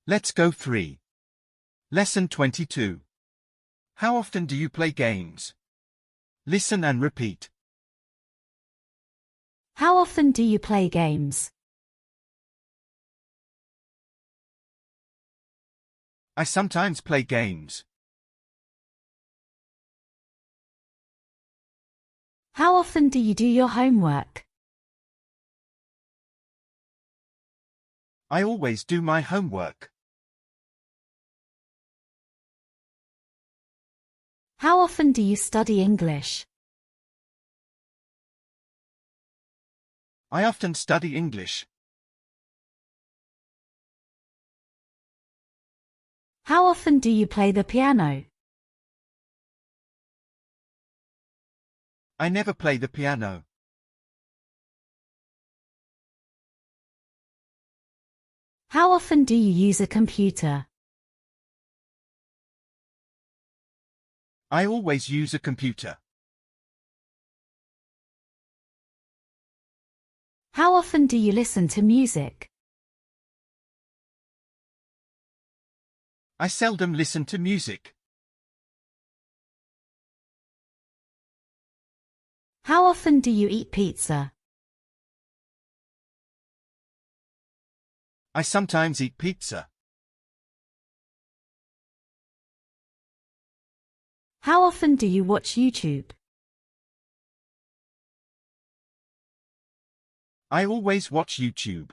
Let's go 3. Lesson 22. How often do you play games? Listen and repeat. How often do you play games? I sometimes play games. How often do you do your homework? I always do my homework. How often do you study English? I often study English. How often do you play the piano? I never play the piano. How often do you use a computer? I always use a computer. How often do you listen to music? I seldom listen to music. How often do you eat pizza? I sometimes eat pizza. How often do you watch YouTube? I always watch YouTube.